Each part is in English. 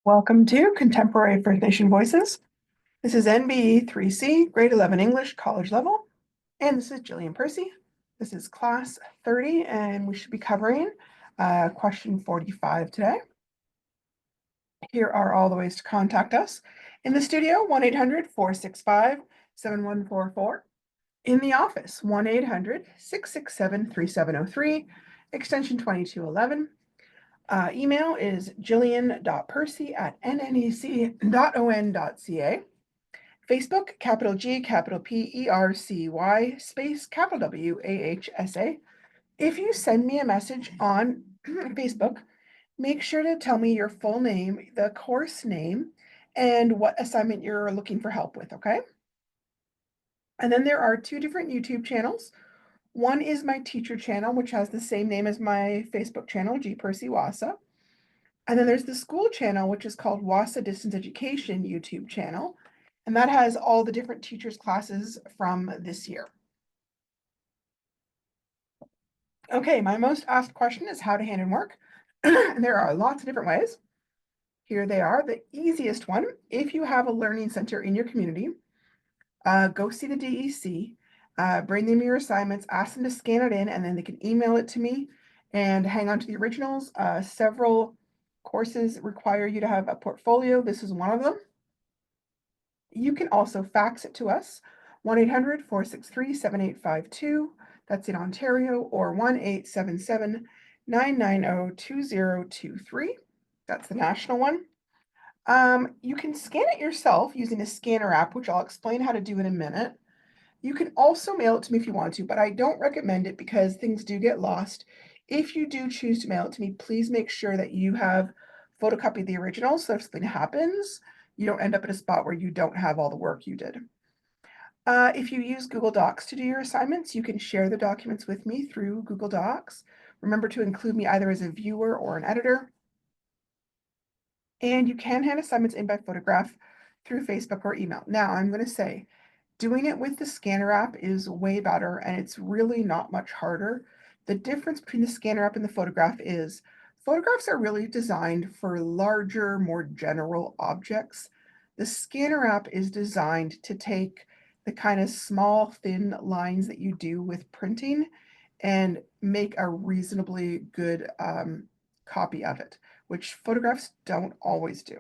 Welcome to Contemporary First Nation Voices. This is NBE 3C, grade 11 English, college level. And this is Jillian Percy. This is class 30, and we should be covering question 45 today. Here are all the ways to contact us. In the studio, 1-800-465-7144. In the office, 1-800-667-3703, extension 2211. Email is jillian.percy@nnec.on.ca. Facebook, capital G, capital P-E-R-C-Y, space, capital W-A-H-S-A. If you send me a message on Facebook, make sure to tell me your full name, the course name, and what assignment you're looking for help with, okay? And then there are two different YouTube channels. One is my teacher channel, which has the same name as my Facebook channel, G Percy Wassa. And then there's the school channel, which is called Wassa Distance Education YouTube channel. And that has all the different teachers' classes from this year. Okay, my most asked question is how to hand in work. And there are lots of different ways. Here they are. The easiest one, if you have a learning center in your community, go see the DEC, bring them your assignments, ask them to scan it in, and then they can email it to me and hang on to the originals. Several courses require you to have a portfolio. This is one of them. You can also fax it to us, 1-800-463-7852. That's in Ontario, or 1-877-990-2023. That's the national one. You can scan it yourself using a scanner app, which I'll explain how to do in a minute. You can also mail it to me if you want to, but I don't recommend it because things do get lost. If you do choose to mail it to me, please make sure that you have photocopied the original, so if something happens, you don't end up in a spot where you don't have all the work you did. If you use Google Docs to do your assignments, you can share the documents with me through Google Docs. Remember to include me either as a viewer or an editor. And you can hand assignments in by photograph through Facebook or email. Now, I'm going to say, doing it with the scanner app is way better, and it's really not much harder. The difference between the scanner app and the photograph is photographs are really designed for larger, more general objects. The scanner app is designed to take the kind of small, thin lines that you do with printing and make a reasonably good copy of it, which photographs don't always do.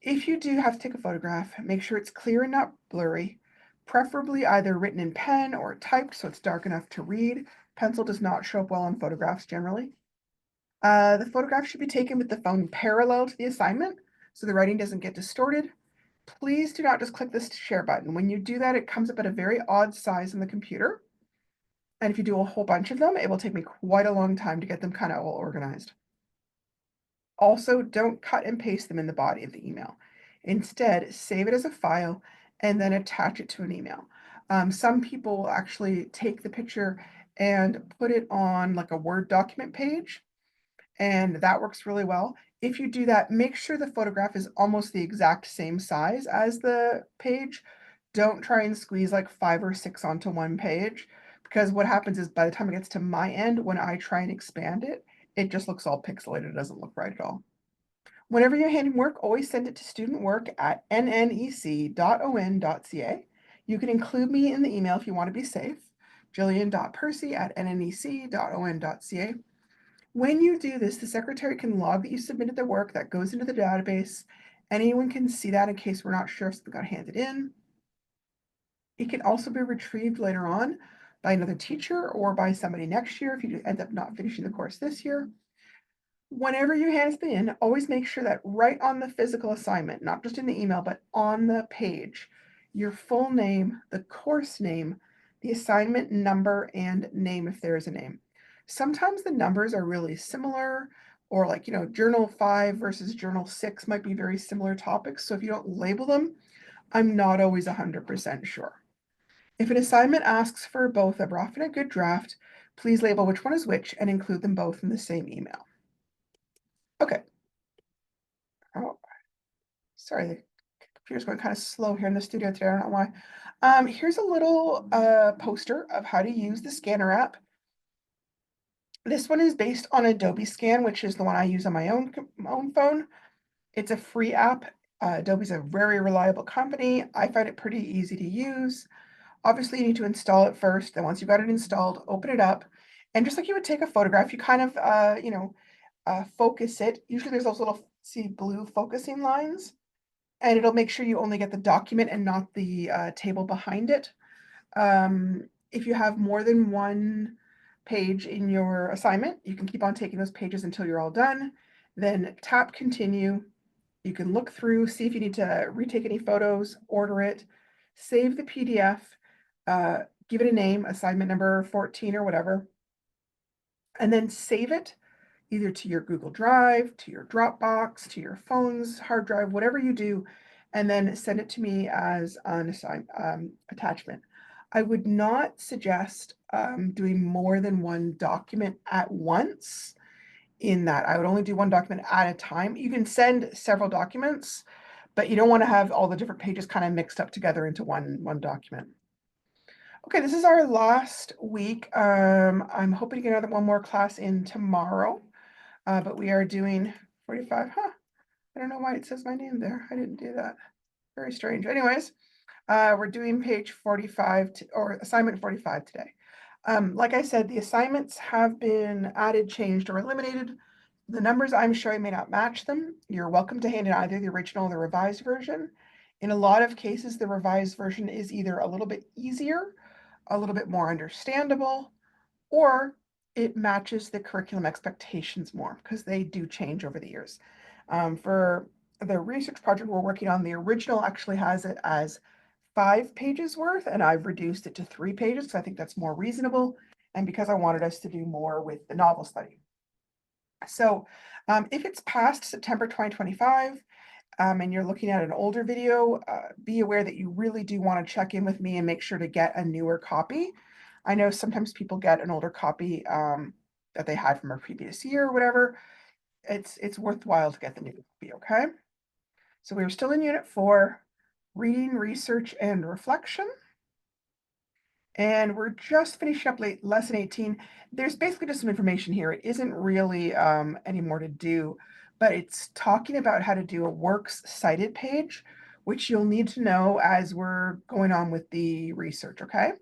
If you do have to take a photograph, make sure it's clear and not blurry, preferably either written in pen or typed so it's dark enough to read. Pencil does not show up well on photographs generally. The photograph should be taken with the phone parallel to the assignment so the writing doesn't get distorted. Please do not just click this share button. When you do that, it comes up at a very odd size on the computer. And if you do a whole bunch of them, it will take me quite a long time to get them kind of all organized. Also, don't cut and paste them in the body of the email. Instead, save it as a file and then attach it to an email. Some people will actually take the picture and put it on like a Word document page, and that works really well. If you do that, make sure the photograph is almost the exact same size as the page. Don't try and squeeze like 5 or 6 onto one page, because what happens is by the time it gets to my end, when I try and expand it, it just looks all pixelated. It doesn't look right at all. Whenever you're handing work, always send it to studentwork@nnec.on.ca. You can include me in the email if you want to be safe, jillian.percy@nnec.on.ca. When you do this, the secretary can log that you submitted the work. That goes into the database. Anyone can see that in case we're not sure if something got handed in. It can also be retrieved later on by another teacher or by somebody next year if you end up not finishing the course this year. Whenever you hand it in, always make sure that right on the physical assignment, not just in the email, but on the page, your full name, the course name, the assignment number, and name if there is a name. Sometimes the numbers are really similar, or like, Journal 5 versus Journal 6 might be very similar topics. So if you don't label them, I'm not always 100% sure. If an assignment asks for both a rough and a good draft, please label which one is which and include them both in the same email. Okay. Oh, sorry, the computer's going kind of slow here in the studio today. I don't know why. Here's a little poster of how to use the scanner app. This one is based on Adobe Scan, which is the one I use on my own phone. It's a free app. Adobe's a very reliable company. I find it pretty easy to use. Obviously, you need to install it first. Then once you've got it installed, open it up. And just like you would take a photograph, you kind of, focus it. Usually there's those little, see, blue focusing lines, and it'll make sure you only get the document and not the table behind it. If you have more than one page in your assignment, you can keep on taking those pages until you're all done. Then tap continue. You can look through, see if you need to retake any photos, order it, save the PDF, give it a name, assignment number 14 or whatever, and then save it either to your Google Drive, to your Dropbox, to your phone's hard drive, whatever you do, and then send it to me as an attachment. I would not suggest doing more than one document at once. In that, I would only do one document at a time. You can send several documents, but you don't want to have all the different pages kind of mixed up together into one document. Okay, this is our last week. I'm hoping to get another one more class in tomorrow. But we are doing 45, huh? I don't know why it says my name there. I didn't do that. Very strange. Anyways, we're doing page 45 or assignment 45 today. Like I said, the assignments have been added, changed, or eliminated. The numbers I'm showing may not match them. You're welcome to hand in either the original or the revised version. In a lot of cases, the revised version is either a little bit easier, a little bit more understandable, or it matches the curriculum expectations more because they do change over the years. For the research project we're working on, the original actually has it as 5 pages worth, and I've reduced it to 3 pages because I think that's more reasonable, and because I wanted us to do more with the novel study. So if it's past September 2025, and you're looking at an older video, be aware that you really do want to check in with me and make sure to get a newer copy. I know sometimes people get an older copy that they had from a previous year or whatever. It's worthwhile to get the new copy, okay? So we're still in Unit 4, Reading, Research, and Reflection. And we're just finishing up lesson 18. There's basically just some information here. It isn't really any more to do, but it's talking about how to do a works cited page, which you'll need to know as we're going on with the research, okay?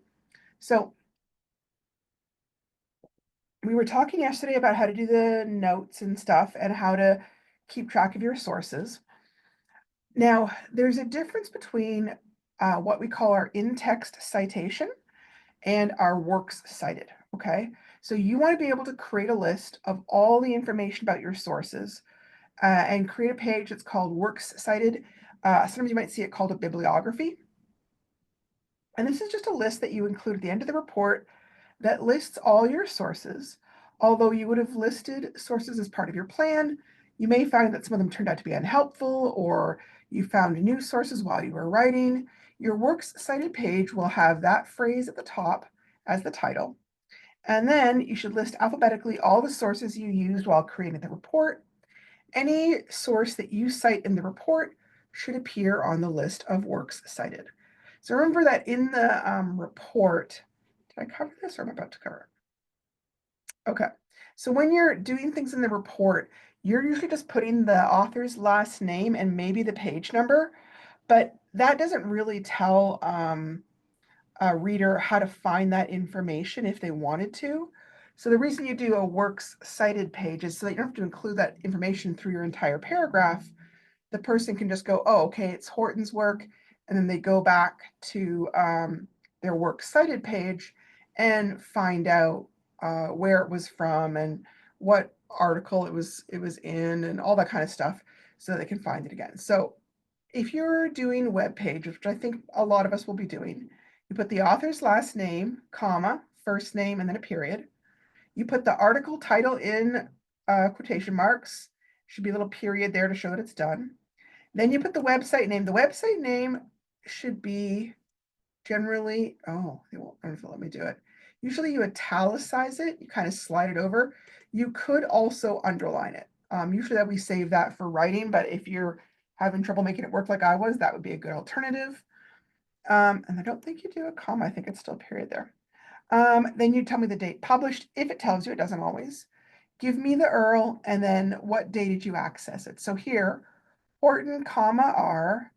So we were talking yesterday about how to do the notes and stuff and how to keep track of your sources. Now, there's a difference between what we call our in-text citation and our works cited, okay? So you want to be able to create a list of all the information about your sources and create a page that's called works cited. Sometimes you might see it called a bibliography. And this is just a list that you include at the end of the report that lists all your sources. Although you would have listed sources as part of your plan, you may find that some of them turned out to be unhelpful, or you found new sources while you were writing. Your works cited page will have that phrase at the top as the title. And then you should list alphabetically all the sources you used while creating the report. Any source that you cite in the report should appear on the list of works cited. So remember that in the report, did I cover this or am I about to cover it? Okay. So when you're doing things in the report, you're usually just putting the author's last name and maybe the page number, but that doesn't really tell a reader how to find that information if they wanted to. So the reason you do a works cited page is so that you don't have to include that information through your entire paragraph. The person can just go, oh, okay, it's Horton's work, and then they go back to their works cited page and find out where it was from and what article it was in and all that kind of stuff so they can find it again. So if you're doing web pages, which I think a lot of us will be doing, you put the author's last name, comma, first name, and then a period. You put the article title in quotation marks. Should be a little period there to show that it's done. Then you put the website name. The website name should be generally, oh, they won't let me do it. Usually you italicize it, you kind of slide it over. You could also underline it. Usually that we save that for writing, but if you're having trouble making it work like I was, that would be a good alternative. And I don't think you do a comma. I think it's still a period there. Then you tell me the date published. If it tells you, it doesn't always. Give me the URL and then what day did you access it. So here, Horton, R,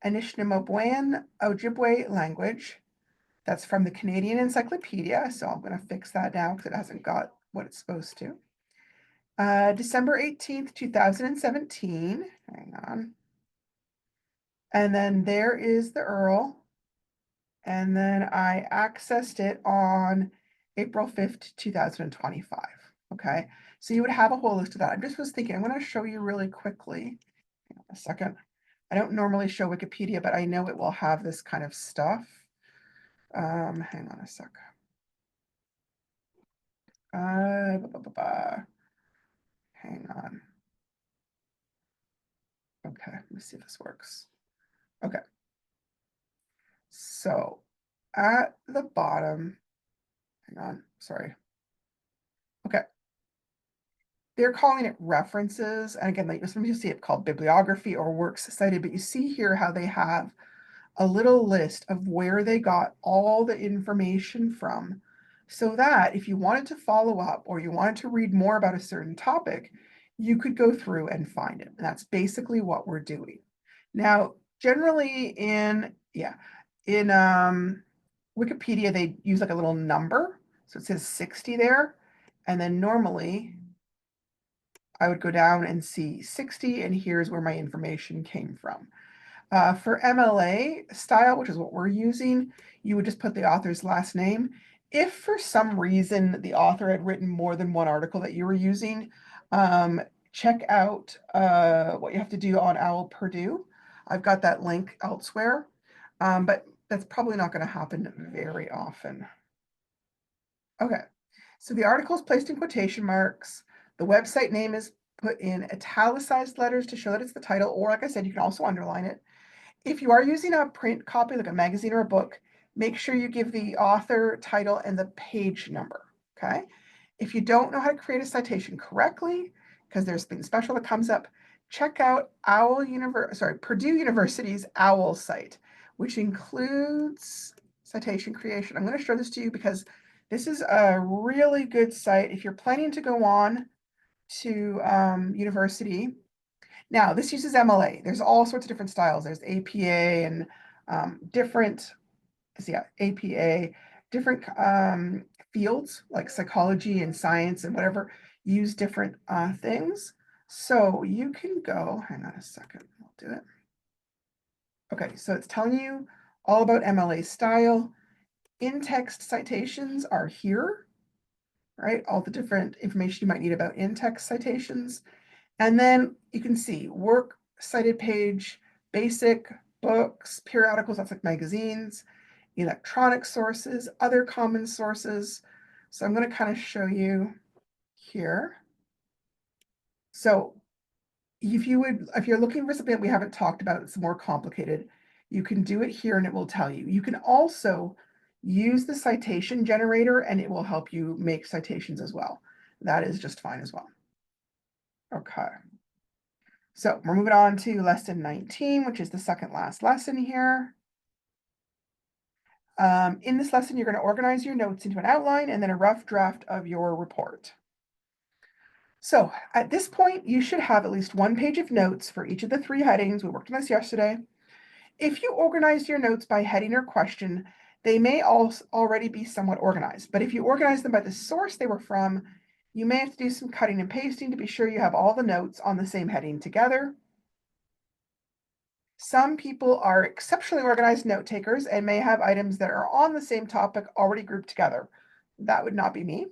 Anishinaabemowin Ojibwe language. That's from the Canadian Encyclopedia, so I'm going to fix that now because it hasn't got what it's supposed to. December 18th, 2017. Hang on. And then there is the URL. And then I accessed it on April 5th, 2025. Okay, so you would have a whole list of that. I just was thinking, I'm going to show you really quickly. Hang on a second. I don't normally show Wikipedia, but I know it will have this kind of stuff. Hang on a sec. Hang on. Okay, let me see if this works. Okay. So at the bottom, hang on, sorry. Okay. They're calling it references. And again, like sometimes you see it called bibliography or works cited, but you see here how they have a little list of where they got all the information from, so that if you wanted to follow up or you wanted to read more about a certain topic, you could go through and find it. And that's basically what we're doing. Now, generally in Wikipedia, they use like a little number. So it says 60 there. And then normally I would go down and see 60, and here's where my information came from. For MLA style, which is what we're using, you would just put the author's last name. If for some reason the author had written more than one article that you were using, check out what you have to do on OWL Purdue. I've got that link elsewhere, but that's probably not going to happen very often. Okay, so the article is placed in quotation marks. The website name is put in italicized letters to show that it's the title, or like I said, you can also underline it. If you are using a print copy, like a magazine or a book, make sure you give the author, title, and the page number, okay? If you don't know how to create a citation correctly, because there's something special that comes up, check out Purdue University's OWL site, which includes citation creation. I'm going to show this to you because this is a really good site if you're planning to go on to university. Now, this uses MLA. There's all sorts of different styles. There's APA and different fields like psychology and science and whatever use different things. So you can go, hang on a second, I'll do it. Okay, so it's telling you all about MLA style. In-text citations are here, right? All the different information you might need about in-text citations. And then you can see work cited page, basic, books, periodicals, that's like magazines, electronic sources, other common sources. So I'm going to kind of show you here. So if you're looking for something that we haven't talked about, it's more complicated, you can do it here and it will tell you. You can also use the citation generator and it will help you make citations as well. That is just fine as well. Okay. So we're moving on to lesson 19, which is the second last lesson here. In this lesson, you're going to organize your notes into an outline and then a rough draft of your report. So at this point, you should have at least one page of notes for each of the three headings. We worked on this yesterday. If you organize your notes by heading or question, they may also already be somewhat organized. But if you organize them by the source they were from, you may have to do some cutting and pasting to be sure you have all the notes on the same heading together. Some people are exceptionally organized note takers and may have items that are on the same topic already grouped together. That would not be me.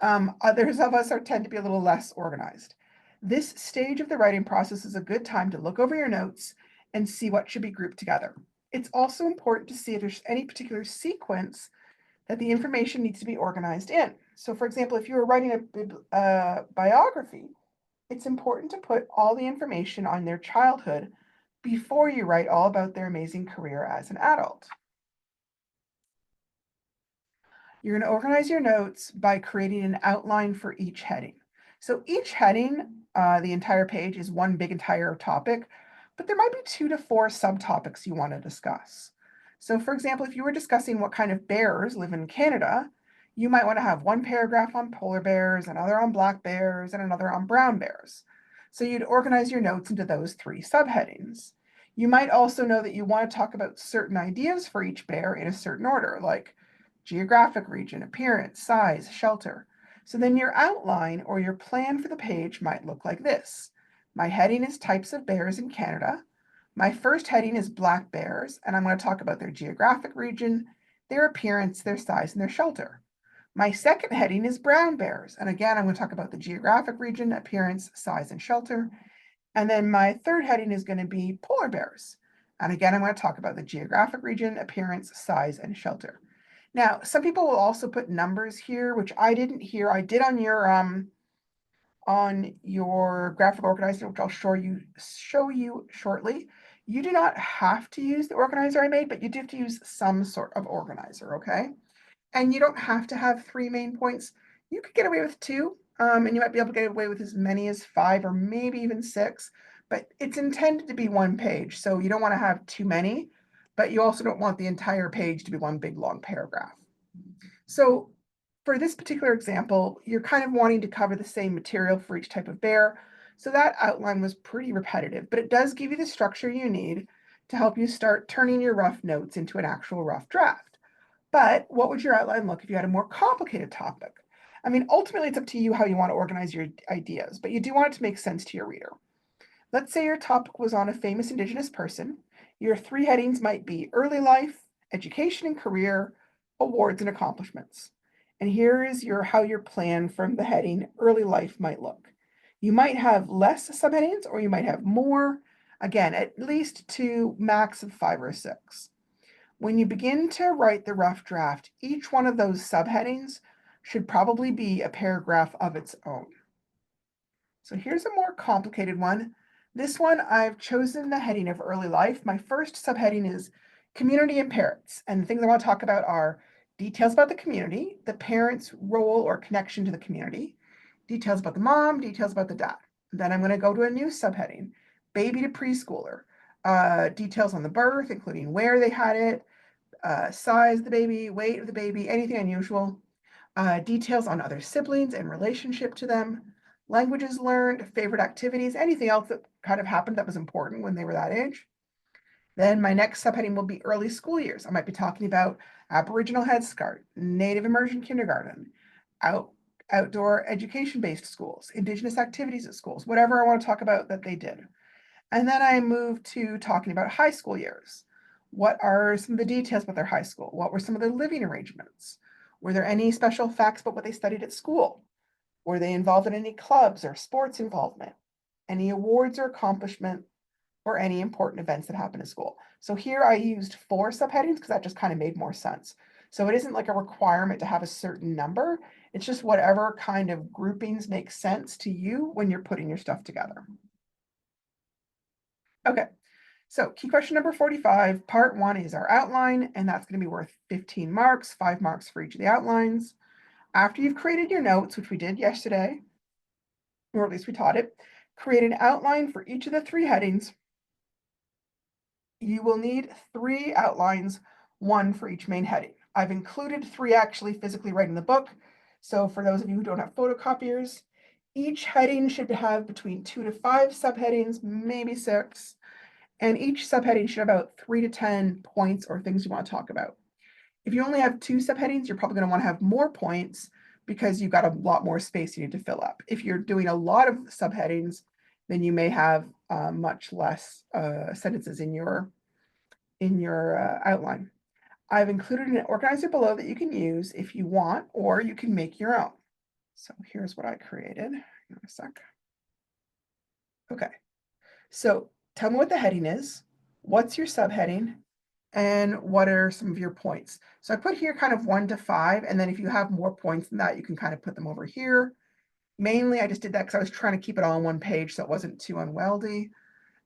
Others of us tend to be a little less organized. This stage of the writing process is a good time to look over your notes and see what should be grouped together. It's also important to see if there's any particular sequence that the information needs to be organized in. So for example, if you were writing a biography, it's important to put all the information on their childhood before you write all about their amazing career as an adult. You're going to organize your notes by creating an outline for each heading. So each heading, the entire page, is one big entire topic, but there might be 2 to 4 subtopics you want to discuss. So for example, if you were discussing what kind of bears live in Canada, you might want to have one paragraph on polar bears, another on black bears, and another on brown bears. So you'd organize your notes into those 3 subheadings. You might also know that you want to talk about certain ideas for each bear in a certain order, like geographic region, appearance, size, shelter. So then your outline or your plan for the page might look like this. My heading is types of bears in Canada. My first heading is black bears, and I'm going to talk about their geographic region, their appearance, their size, and their shelter. My second heading is brown bears, and again, I'm going to talk about the geographic region, appearance, size, and shelter. And then my third heading is going to be polar bears. And again, I'm going to talk about the geographic region, appearance, size, and shelter. Now, some people will also put numbers here, which I didn't hear. I did on your graphic organizer, which I'll show you shortly. You do not have to use the organizer I made, but you do have to use some sort of organizer, okay? And you don't have to have 3 main points. You could get away with 2, and you might be able to get away with as many as 5 or maybe even 6, but it's intended to be 1 page, so you don't want to have too many, but you also don't want the entire page to be one big long paragraph. So for this particular example, you're kind of wanting to cover the same material for each type of bear, so that outline was pretty repetitive, but it does give you the structure you need to help you start turning your rough notes into an actual rough draft. But what would your outline look if you had a more complicated topic? I mean, ultimately, it's up to you how you want to organize your ideas, but you do want it to make sense to your reader. Let's say your topic was on a famous Indigenous person. Your 3 headings might be early life, education and career, awards and accomplishments. And here is how your plan from the heading early life might look. You might have less subheadings or you might have more. Again, at least 2, max of 5 or 6. When you begin to write the rough draft, each one of those subheadings should probably be a paragraph of its own. So here's a more complicated one. This one, I've chosen the heading of early life. My first subheading is community and parents. And the things I want to talk about are details about the community, the parents' role or connection to the community, details about the mom, details about the dad. Then I'm going to go to a new subheading, baby to preschooler, details on the birth, including where they had it, size of the baby, weight of the baby, anything unusual, details on other siblings and relationship to them, languages learned, favorite activities, anything else that kind of happened that was important when they were that age. Then my next subheading will be early school years. I might be talking about Aboriginal Head Start, Native Immersion Kindergarten, outdoor education-based schools, Indigenous activities at schools, whatever I want to talk about that they did. And then I moved to talking about high school years. What are some of the details about their high school? What were some of their living arrangements? Were there any special facts about what they studied at school? Were they involved in any clubs or sports involvement? Any awards or accomplishment or any important events that happened at school? So here I used 4 subheadings because that just kind of made more sense. So it isn't like a requirement to have a certain number. It's just whatever kind of groupings make sense to you when you're putting your stuff together. Okay, so key question number 45, part 1 is our outline, and that's going to be worth 15 marks, 5 marks for each of the outlines. After you've created your notes, which we did yesterday, or at least we taught it, create an outline for each of the 3 headings. You will need 3 outlines, 1 for each main heading. I've included 3 actually physically right in the book. So for those of you who don't have photocopiers, each heading should have between 2 to 5 subheadings, maybe 6. And each subheading should have about 3 to 10 points or things you want to talk about. If you only have 2 subheadings, you're probably going to want to have more points because you've got a lot more space you need to fill up. If you're doing a lot of subheadings, then you may have much less sentences in your outline. I've included an organizer below that you can use if you want, or you can make your own. So here's what I created. Hang on a sec. Okay, so tell me what the heading is, what's your subheading, and what are some of your points. So I put here kind of 1 to 5, and then if you have more points than that, you can kind of put them over here. Mainly, I just did that because I was trying to keep it all on one page so it wasn't too unwieldy.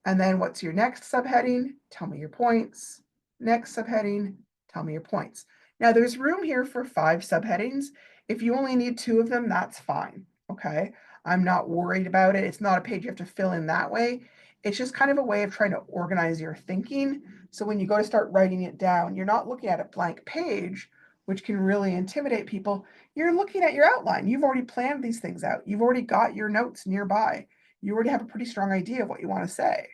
And then what's your next subheading? Tell me your points. Next subheading, tell me your points. Now there's room here for 5 subheadings. If you only need 2 of them, that's fine, okay? I'm not worried about it. It's not a page you have to fill in that way. It's just kind of a way of trying to organize your thinking. So when you go to start writing it down, you're not looking at a blank page, which can really intimidate people. You're looking at your outline. You've already planned these things out. You've already got your notes nearby. you already have a pretty strong idea of what you want to say.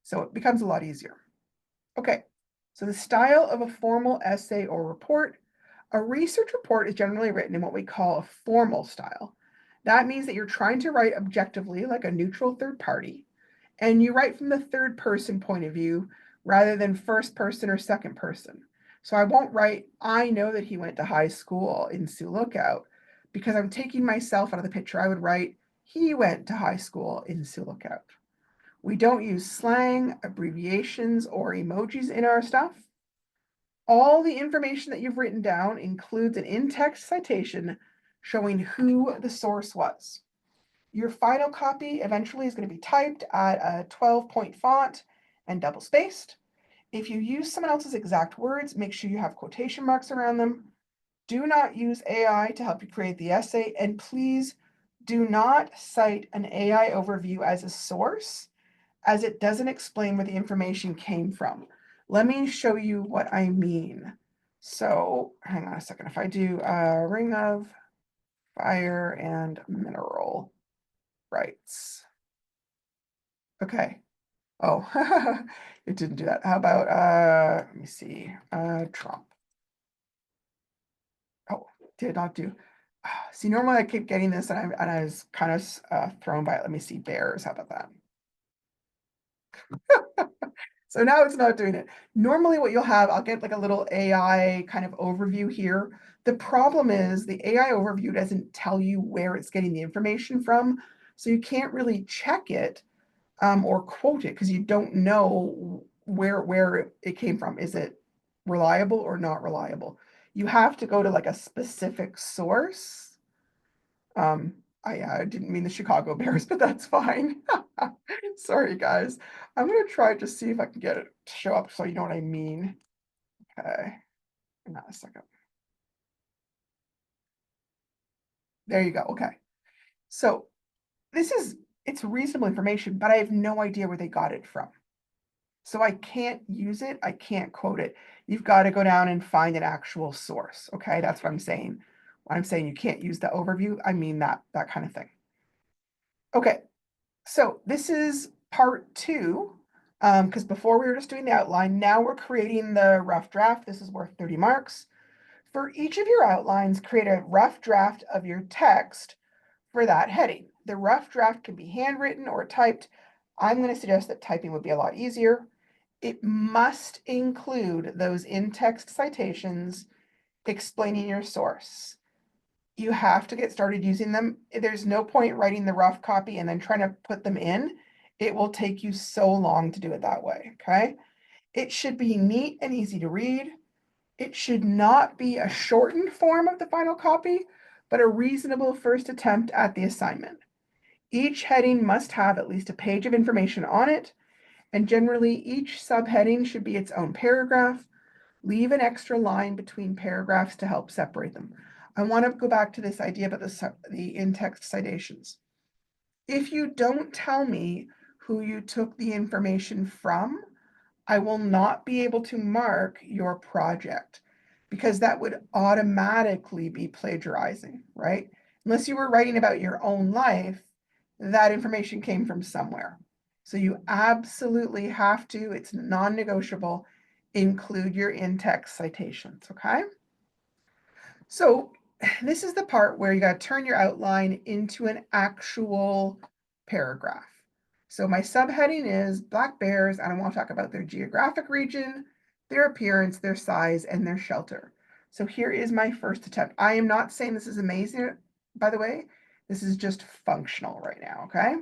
So it becomes a lot easier. Okay, so the style of a formal essay or report. A research report is generally written in what we call a formal style. That means that you're trying to write objectively, like a neutral third party, and you write from the third person point of view rather than first person or second person. So I won't write, I know that he went to high school in Sioux Lookout because I'm taking myself out of the picture. I would write, he went to high school in Sioux Lookout. We don't use slang, abbreviations, or emojis in our stuff. All the information that you've written down includes an in-text citation showing who the source was. Your final copy eventually is going to be typed at a 12-point font and double spaced. If you use someone else's exact words, make sure you have quotation marks around them. Do not use AI to help you create the essay, and please do not cite an AI overview as a source, as it doesn't explain where the information came from. Let me show you what I mean. So hang on a second. If I do a ring of fire and mineral rights. Okay. Oh, it didn't do that. How about, let me see, Trump. Oh, did not do. See, normally I keep getting this and I was kind of thrown by it. Let me see, bears. How about that? So now it's not doing it. Normally what you'll have, I'll get like a little AI kind of overview here. The problem is the AI overview doesn't tell you where it's getting the information from. So you can't really check it or quote it because you don't know where it came from. Is it reliable or not reliable? You have to go to like a specific source. I didn't mean the Chicago Bears, but that's fine. Sorry, guys. I'm gonna try to see if I can get it to show up so you know what I mean. Okay, hang on a second. There you go. Okay. So it's reasonable information, but I have no idea where they got it from. So I can't use it. I can't quote it. You've got to go down and find an actual source. Okay, that's what I'm saying. When I'm saying you can't use the overview, I mean that kind of thing. Okay, so this is part two, because before we were just doing the outline, now we're creating the rough draft. This is worth 30 marks. For each of your outlines, create a rough draft of your text for that heading. The rough draft can be handwritten or typed. I'm going to suggest that typing would be a lot easier. It must include those in-text citations explaining your source. You have to get started using them. There's no point writing the rough copy and then trying to put them in. It will take you so long to do it that way, okay? It should be neat and easy to read. It should not be a shortened form of the final copy, but a reasonable first attempt at the assignment. Each heading must have at least a page of information on it, and generally each subheading should be its own paragraph. Leave an extra line between paragraphs to help separate them. I want to go back to this idea about the in-text citations. If you don't tell me who you took the information from, I will not be able to mark your project because that would automatically be plagiarizing, right? Unless you were writing about your own life, that information came from somewhere. So you absolutely have to, it's non-negotiable, include your in-text citations, okay? So this is the part where you got to turn your outline into an actual paragraph. So my subheading is black bears, and I want to talk about their geographic region, their appearance, their size, and their shelter. So here is my first attempt. I am not saying this is amazing, by the way. This is just functional right now, okay?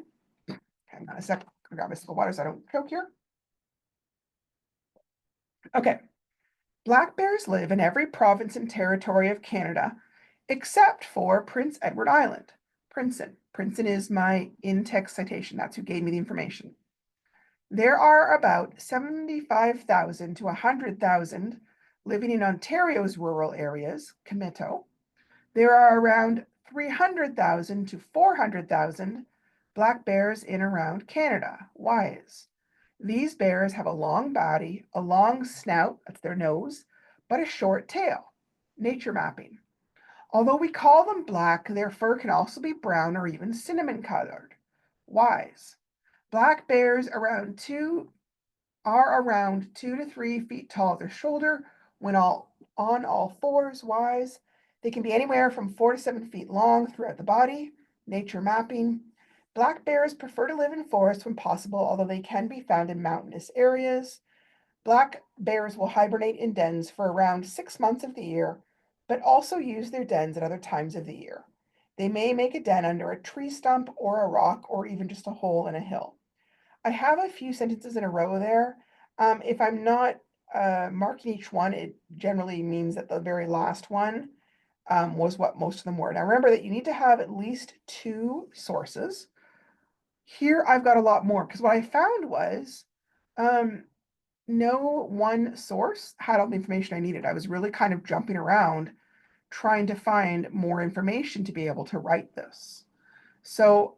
Hang on a sec. I got my sip of water so I don't choke here. Okay. Black bears live in every province and territory of Canada except for Prince Edward Island. Princeton. Princeton is my in-text citation. That's who gave me the information. There are about 75,000 to 100,000 living in Ontario's rural areas, Comito. There are around 300,000 to 400,000 black bears in around Canada. Wise. These bears have a long body, a long snout, that's their nose, but a short tail. Nature mapping. Although we call them black, their fur can also be brown or even cinnamon colored. Wise. Black bears are around 2 to 3 feet tall at their shoulder when on all fours. Wise. They can be anywhere from 4 to 7 feet long throughout the body. Nature mapping. Black bears prefer to live in forests when possible, although they can be found in mountainous areas. Black bears will hibernate in dens for around 6 months of the year, but also use their dens at other times of the year. They may make a den under a tree stump or a rock or even just a hole in a hill. I have a few sentences in a row there. If I'm not marking each one, it generally means that the very last one was what most of them were. Now remember that you need to have at least 2 sources. Here I've got a lot more because what I found was um, no one source had all the information I needed. I was really kind of jumping around trying to find more information to be able to write this. So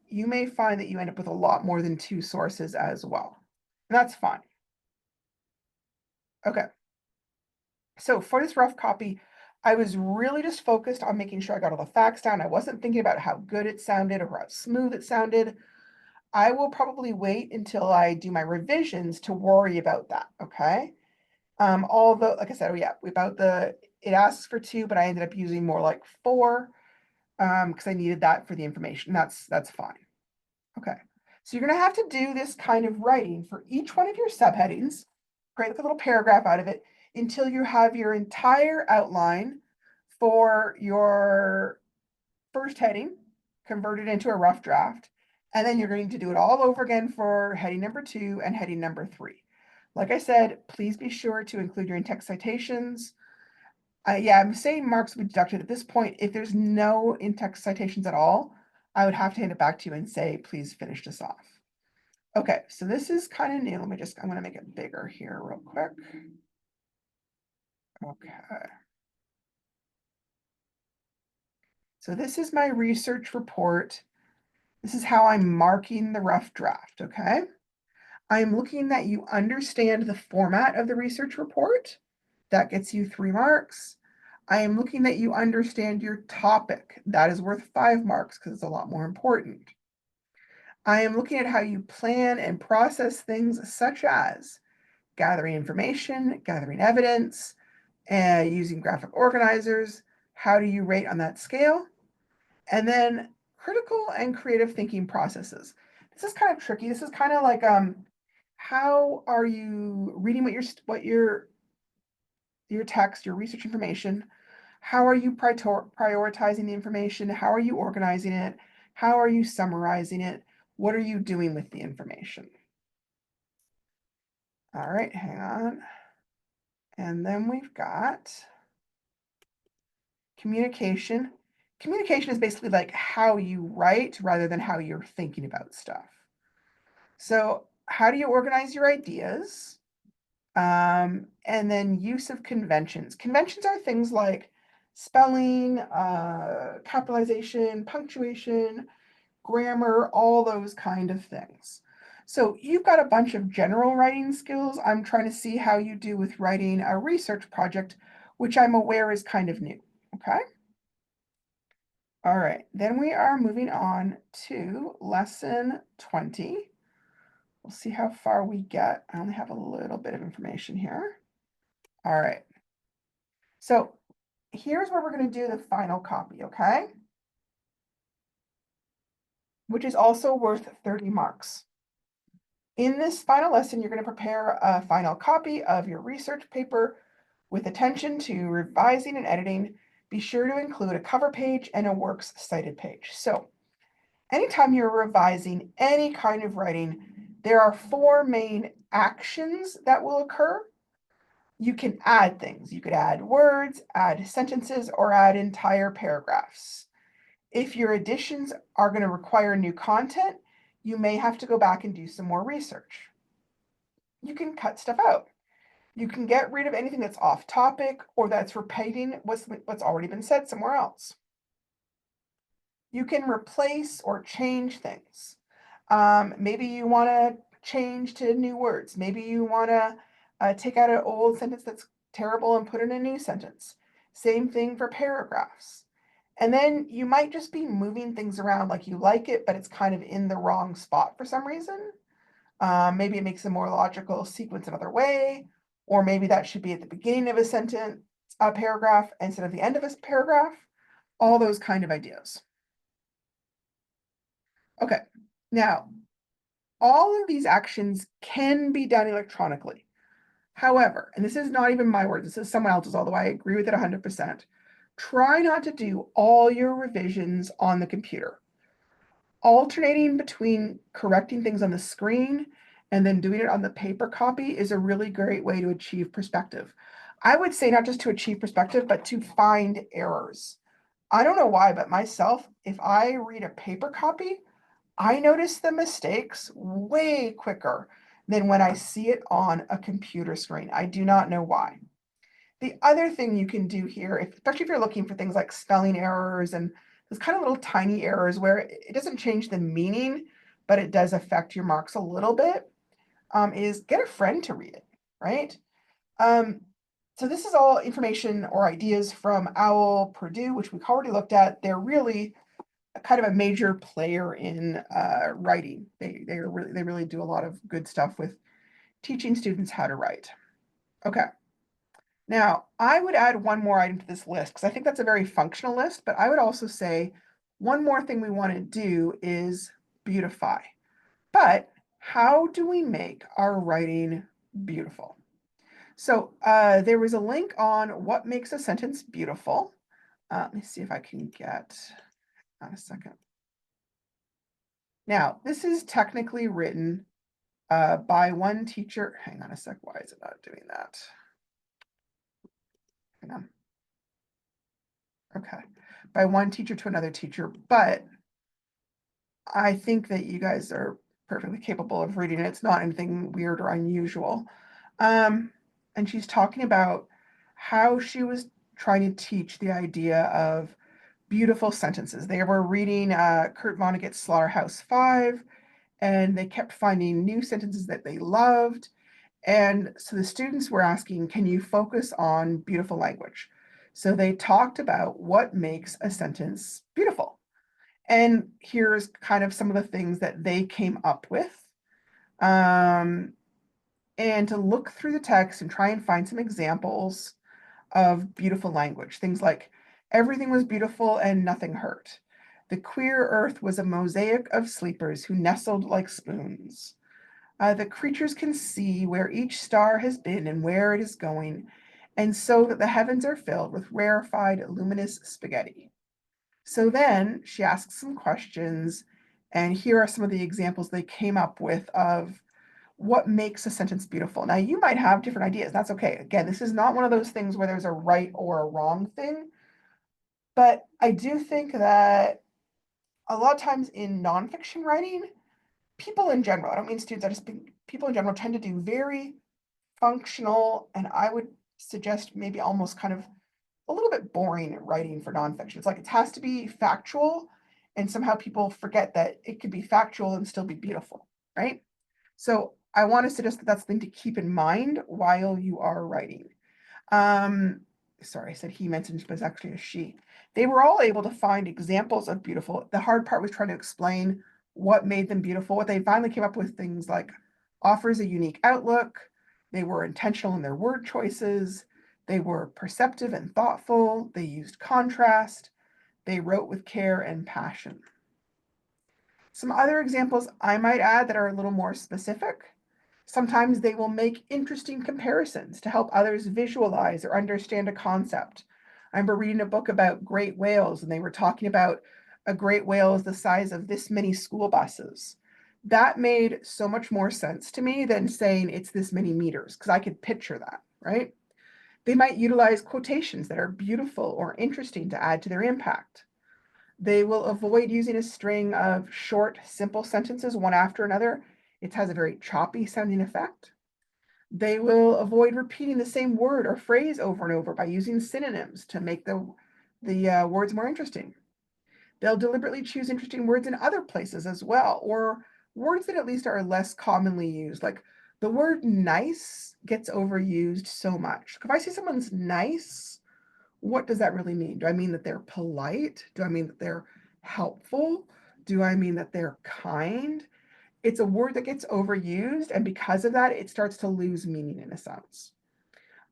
you may find that you end up with a lot more than 2 sources as well. And that's fine. Okay. So for this rough copy, I was really just focused on making sure I got all the facts down. I wasn't thinking about how good it sounded or how smooth it sounded. I will probably wait until I do my revisions to worry about that. Okay. Although, like I said, oh yeah, it asks for 2, but I ended up using more like 4 because I needed that for the information. That's fine. Okay, so you're gonna have to do this kind of writing for each one of your subheadings, create like a little paragraph out of it until you have your entire outline for your first heading converted into a rough draft. And then you're going to do it all over again for heading number 2 and heading number 3. Like I said, please be sure to include your in-text citations. Yeah, I'm saying marks will be deducted at this point. If there's no in-text citations at all, I would have to hand it back to you and say, please finish this off. Okay, so this is kind of new. I'm going to make it bigger here real quick. Okay. So this is my research report. This is how I'm marking the rough draft, okay? I'm looking that you understand the format of the research report. That gets you 3 marks. I am looking that you understand your topic. That is worth 5 marks because it's a lot more important. I am looking at how you plan and process things such as gathering information, gathering evidence, and using graphic organizers. How do you rate on that scale? And then critical and creative thinking processes. This is kind of tricky. This is kind of like how are you reading your text, your research information? How are you prioritizing the information? How are you organizing it? How are you summarizing it? What are you doing with the information? All right, hang on. And then we've got communication. Communication is basically like how you write rather than how you're thinking about stuff. So how do you organize your ideas? And then use of conventions. Conventions are things like spelling, capitalization, punctuation, grammar, all those kind of things. So you've got a bunch of general writing skills. I'm trying to see how you do with writing a research project, which I'm aware is kind of new, okay? All right, then we are moving on to lesson 20. We'll see how far we get. I only have a little bit of information here. All right. So here's where we're going to do the final copy, okay? Which is also worth 30 marks. In this final lesson, you're going to prepare a final copy of your research paper with attention to revising and editing. Be sure to include a cover page and a works cited page. So anytime you're revising any kind of writing, there are 4 main actions that will occur. You can add things. You could add words, add sentences, or add entire paragraphs. If your additions are going to require new content, you may have to go back and do some more research. You can cut stuff out. You can get rid of anything that's off topic or that's repeating what's already been said somewhere else. You can replace or change things. Maybe you want to change to new words. Maybe you want to take out an old sentence that's terrible and put in a new sentence. Same thing for paragraphs. And then you might just be moving things around like you like it, but it's kind of in the wrong spot for some reason. Maybe it makes a more logical sequence another way, or maybe that should be at the beginning of a sentence, a paragraph, instead of the end of a paragraph. All those kind of ideas. Okay, now all of these actions can be done electronically. However, and this is not even my words, this is someone else's, although I agree with it 100%, try not to do all your revisions on the computer. Alternating between correcting things on the screen and then doing it on the paper copy is a really great way to achieve perspective. I would say not just to achieve perspective, but to find errors. I don't know why, but myself, if I read a paper copy, I notice the mistakes way quicker than when I see it on a computer screen. I do not know why. The other thing you can do here, especially if you're looking for things like spelling errors and those kind of little tiny errors where it doesn't change the meaning, but it does affect your marks a little bit, is get a friend to read it, right? Um, so this is all information or ideas from OWL Purdue, which we've already looked at. They're really kind of a major player in writing. They really do a lot of good stuff with teaching students how to write. Okay. Now, I would add one more item to this list because I think that's a very functional list, but I would also say one more thing we want to do is beautify. But how do we make our writing beautiful? So there was a link on what makes a sentence beautiful. Let me see if I can get on a second. Now, this is technically written by one teacher. Hang on a sec. Why is it not doing that? Hang on. Okay. By one teacher to another teacher, but I think that you guys are perfectly capable of reading it. It's not anything weird or unusual. And she's talking about how she was trying to teach the idea of beautiful sentences. They were reading Kurt Vonnegut's Slaughterhouse-Five, and they kept finding new sentences that they loved. And so the students were asking, can you focus on beautiful language? So they talked about what makes a sentence beautiful. And here's kind of some of the things that they came up with. Um, and to look through the text and try and find some examples of beautiful language. Things like, everything was beautiful and nothing hurt. The queer earth was a mosaic of sleepers who nestled like spoons. The creatures can see where each star has been and where it is going, and so that the heavens are filled with rarefied, luminous spaghetti. So then she asks some questions, and here are some of the examples they came up with of what makes a sentence beautiful. Now, you might have different ideas. That's okay. Again, this is not one of those things where there's a right or a wrong thing, but I do think that a lot of times in nonfiction writing, people in general, I don't mean students, I just mean people in general tend to do very functional, and I would suggest maybe almost kind of a little bit boring writing for nonfiction. It's like it has to be factual, and somehow people forget that it could be factual and still be beautiful, right? So I want to suggest that that's the thing to keep in mind while you are writing. Um, sorry, I said he mentioned, but it's actually a she. They were all able to find examples of beautiful. The hard part was trying to explain what made them beautiful. What they finally came up with things like offers a unique outlook. They were intentional in their word choices. They were perceptive and thoughtful. They used contrast. They wrote with care and passion. Some other examples I might add that are a little more specific. Sometimes they will make interesting comparisons to help others visualize or understand a concept. I remember reading a book about great whales, and they were talking about a great whale is the size of this many school buses. That made so much more sense to me than saying it's this many meters, because I could picture that, right? They might utilize quotations that are beautiful or interesting to add to their impact. They will avoid using a string of short, simple sentences one after another. It has a very choppy sounding effect. They will avoid repeating the same word or phrase over and over by using synonyms to make the words more interesting. They'll deliberately choose interesting words in other places as well, or words that at least are less commonly used. Like the word nice gets overused so much. If I see someone's nice, what does that really mean? Do I mean that they're polite? Do I mean that they're helpful? Do I mean that they're kind? It's a word that gets overused, and because of that, it starts to lose meaning in a sense.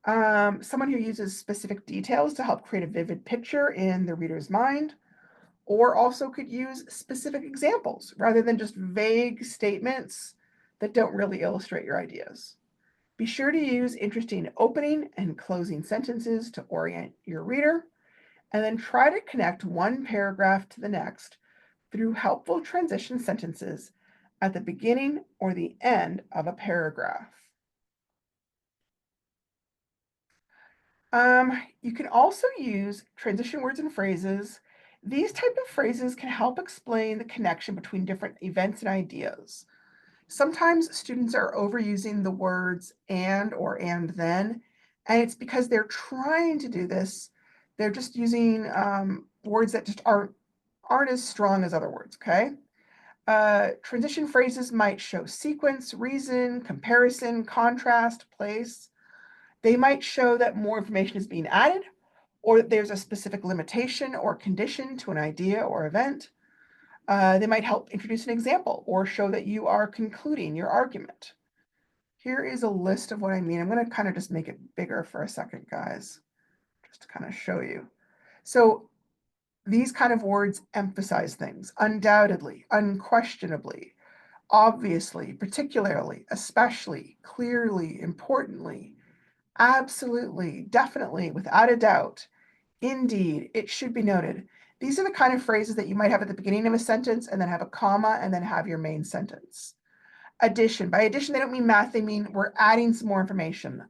Someone who uses specific details to help create a vivid picture in the reader's mind, or also could use specific examples rather than just vague statements that don't really illustrate your ideas. Be sure to use interesting opening and closing sentences to orient your reader, and then try to connect one paragraph to the next through helpful transition sentences at the beginning or the end of a paragraph. You can also use transition words and phrases. These type of phrases can help explain the connection between different events and ideas. Sometimes students are overusing the words and or and then, and it's because they're trying to do this. They're just using words that just aren't as strong as other words, okay? Transition phrases might show sequence, reason, comparison, contrast, place. They might show that more information is being added, or that there's a specific limitation or condition to an idea or event. They might help introduce an example or show that you are concluding your argument. Here is a list of what I mean. I'm going to kind of just make it bigger for a second, guys, just to kind of show you. So these kind of words emphasize things: undoubtedly, unquestionably, obviously, particularly, especially, clearly, importantly, absolutely, definitely, without a doubt, indeed, it should be noted. These are the kind of phrases that you might have at the beginning of a sentence and then have a comma and then have your main sentence. Addition. By addition, they don't mean math, they mean we're adding some more information.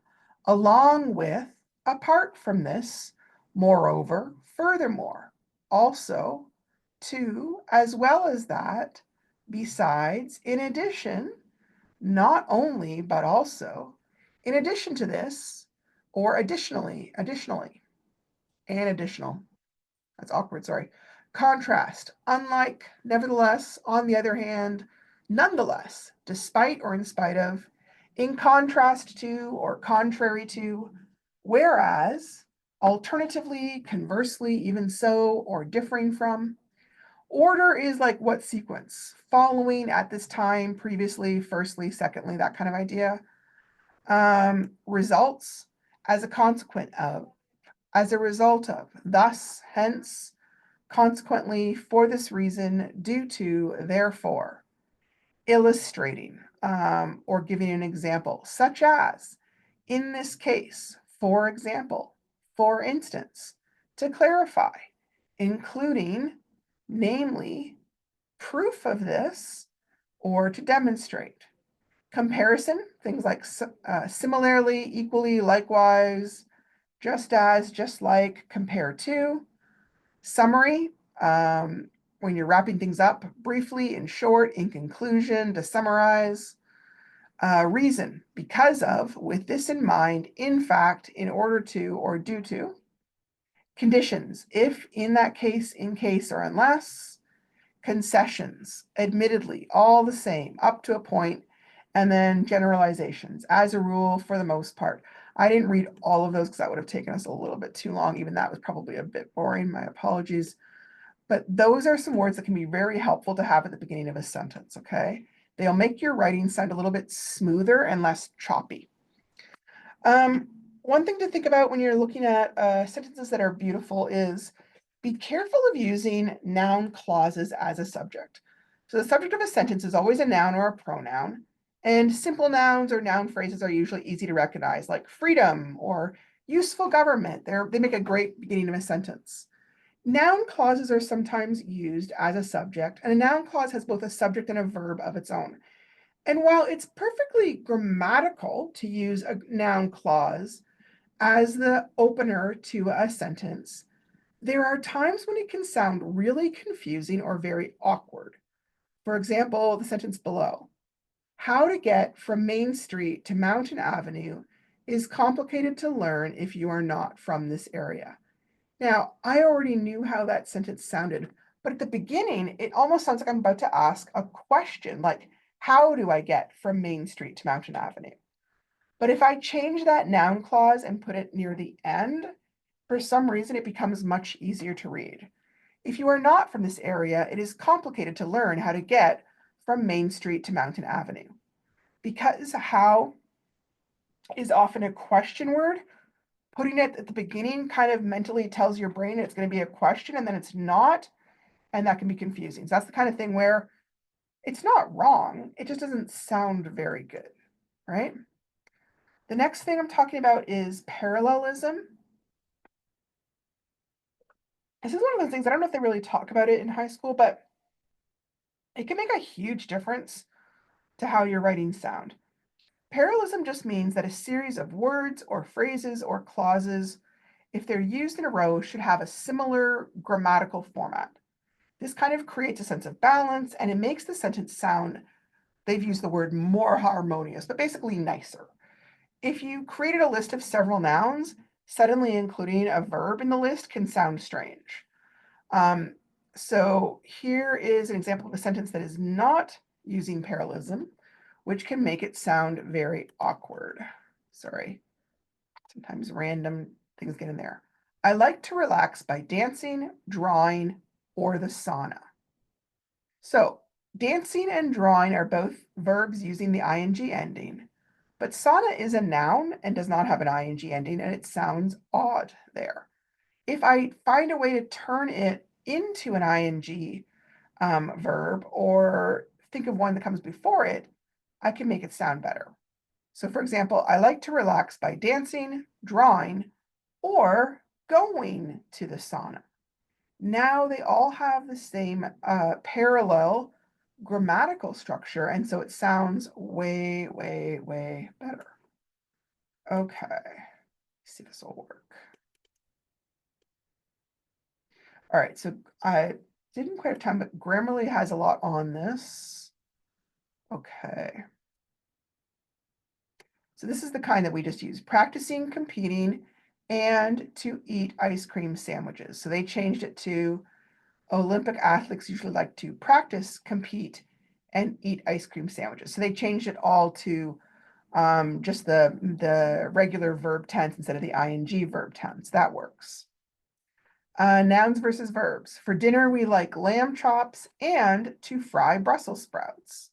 Along with, apart from this, moreover, furthermore, also, to, as well as that, besides, in addition, not only, but also, in addition to this, or additionally, and additional. That's awkward, sorry. Contrast, unlike, nevertheless, on the other hand, nonetheless, despite or in spite of, in contrast to or contrary to, whereas, alternatively, conversely, even so, or differing from. Order is like what sequence, following at this time, previously, firstly, secondly, that kind of idea. Results, as a consequence of, as a result of, thus, hence, consequently, for this reason, due to, therefore. Illustrating or giving an example, such as, in this case, for example, for instance, to clarify, including, namely, proof of this, or to demonstrate. Comparison, things like similarly, equally, likewise, just as, just like, compare to. Summary, when you're wrapping things up briefly, in short, in conclusion, to summarize. Reason, because of, with this in mind, in fact, in order to, or due to. Conditions, if, in that case, in case, or unless. Concessions, admittedly, all the same, up to a point, and then generalizations, as a rule, for the most part. I didn't read all of those because that would have taken us a little bit too long. Even that was probably a bit boring. My apologies. But those are some words that can be very helpful to have at the beginning of a sentence, okay? They'll make your writing sound a little bit smoother and less choppy. One thing to think about when you're looking at sentences that are beautiful is be careful of using noun clauses as a subject. So the subject of a sentence is always a noun or a pronoun, and simple nouns or noun phrases are usually easy to recognize, like freedom or useful government. They make a great beginning of a sentence. Noun clauses are sometimes used as a subject, and a noun clause has both a subject and a verb of its own. And while it's perfectly grammatical to use a noun clause as the opener to a sentence, there are times when it can sound really confusing or very awkward. For example, the sentence below, how to get from Main Street to Mountain Avenue is complicated to learn if you are not from this area. Now, I already knew how that sentence sounded, but at the beginning, it almost sounds like I'm about to ask a question, like, how do I get from Main Street to Mountain Avenue? But if I change that noun clause and put it near the end, For some reason, it becomes much easier to read. If you are not from this area, it is complicated to learn how to get from Main Street to Mountain Avenue. Because how is often a question word, putting it at the beginning kind of mentally tells your brain it's going to be a question and then it's not, and that can be confusing. So that's the kind of thing where it's not wrong, it just doesn't sound very good, right? The next thing I'm talking about is parallelism. This is one of those things, I don't know if they really talk about it in high school, but it can make a huge difference to how your writings sound. Parallelism just means that a series of words or phrases or clauses, if they're used in a row, should have a similar grammatical format. This kind of creates a sense of balance and it makes the sentence sound, they've used the word more harmonious, but basically nicer. If you created a list of several nouns, suddenly including a verb in the list can sound strange. So here is an example of a sentence that is not using parallelism, which can make it sound very awkward. Sorry, sometimes random things get in there. I like to relax by dancing, drawing, or the sauna. So dancing and drawing are both verbs using the ing ending, but sauna is a noun and does not have an ing ending, and it sounds odd there. If I find a way to turn it into an ing verb or think of one that comes before it, I can make it sound better. So for example, I like to relax by dancing, drawing, or going to the sauna. Now they all have the same parallel grammatical structure, and so it sounds way, way, way better. Okay, let's see if this will work. All right, so I didn't quite have time, but Grammarly has a lot on this. Okay. So this is the kind that we just use, practicing, competing, and to eat ice cream sandwiches. So they changed it to Olympic athletes usually like to practice, compete, and eat ice cream sandwiches. So they changed it all to just the regular verb tense instead of the ing verb tense. That works. Nouns versus verbs. For dinner, we like lamb chops and to fry Brussels sprouts.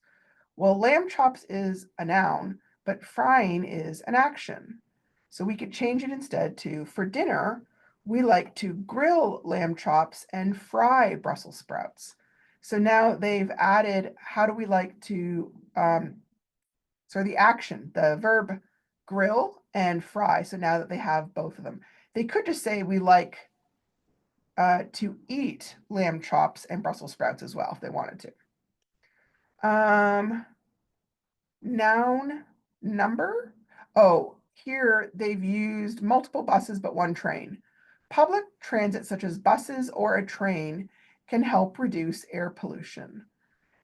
Well, lamb chops is a noun, but frying is an action. So we could change it instead to, for dinner, we like to grill lamb chops and fry Brussels sprouts. So now they've added, how do we like to, so the action, the verb grill and fry. So now that they have both of them, they could just say we like to eat lamb chops and Brussels sprouts as well if they wanted to. Noun number. Oh, here they've used multiple buses but one train. Public transit such as buses or a train can help reduce air pollution.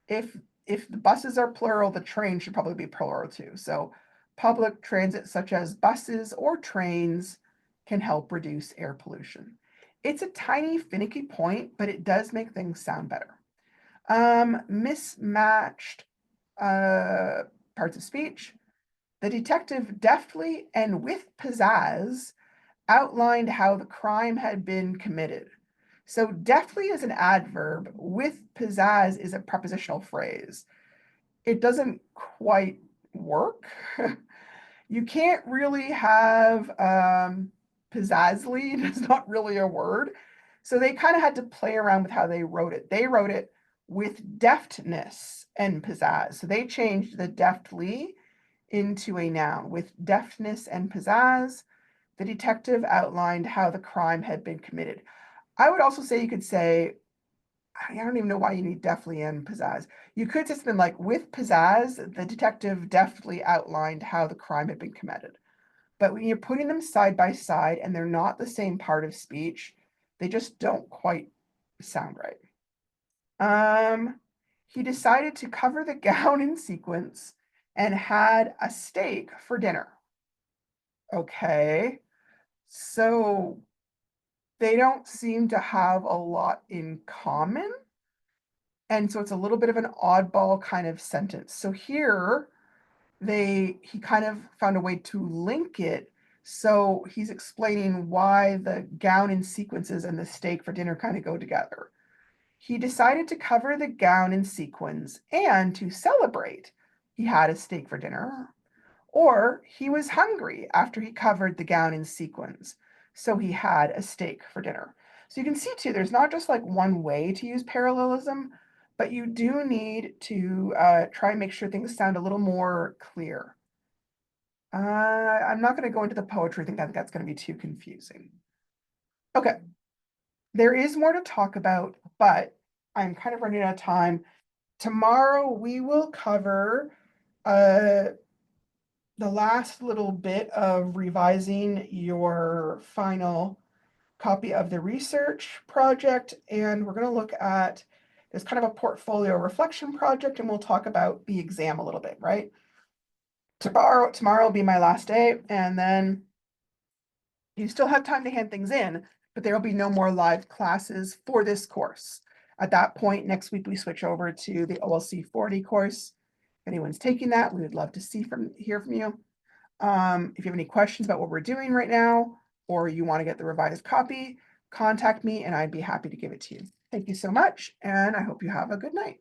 If if the buses are plural, the train should probably be plural too. So public transit such as buses or trains can help reduce air pollution. It's a tiny finicky point, but it does make things sound better. Mismatched parts of speech. The detective deftly and with pizzazz outlined how the crime had been committed. So deftly is an adverb, with pizzazz is a prepositional phrase. It doesn't quite work. You can't really have pizzazzly, it's not really a word. So they kind of had to play around with how they wrote it. They wrote it with deftness and pizzazz. So they changed the deftly into a noun. With deftness and pizzazz, the detective outlined how the crime had been committed. I would also say you could say, I don't even know why you need deftly and pizzazz. You could say something like, with pizzazz, the detective deftly outlined how the crime had been committed. But when you're putting them side by side and they're not the same part of speech, they just don't quite sound right. He decided to cover the gown in sequins and had a steak for dinner. Okay, so they don't seem to have a lot in common. And so it's a little bit of an oddball kind of sentence. So here he kind of found a way to link it So he's explaining why the gown in sequences and the steak for dinner kind of go together. He decided to cover the gown in sequins, and to celebrate, he had a steak for dinner. Or he was hungry after he covered the gown in sequins, so he had a steak for dinner. So you can see too, there's not just like one way to use parallelism, but you do need to try and make sure things sound a little more clear. I'm not going to go into the poetry. I think that's going to be too confusing. Okay, there is more to talk about, but I'm kind of running out of time. Tomorrow we will cover uh, the last little bit of revising your final copy of the research project, and we're going to look at this kind of a portfolio reflection project, and we'll talk about the exam a little bit, right? Tomorrow will be my last day, and then you still have time to hand things in, but there will be no more live classes for this course. At that point, next week we switch over to the OLC 40 course. If anyone's taking that, we would love to hear from you. If you have any questions about what we're doing right now, or you want to get the revised copy, contact me and I'd be happy to give it to you. Thank you so much, and I hope you have a good night.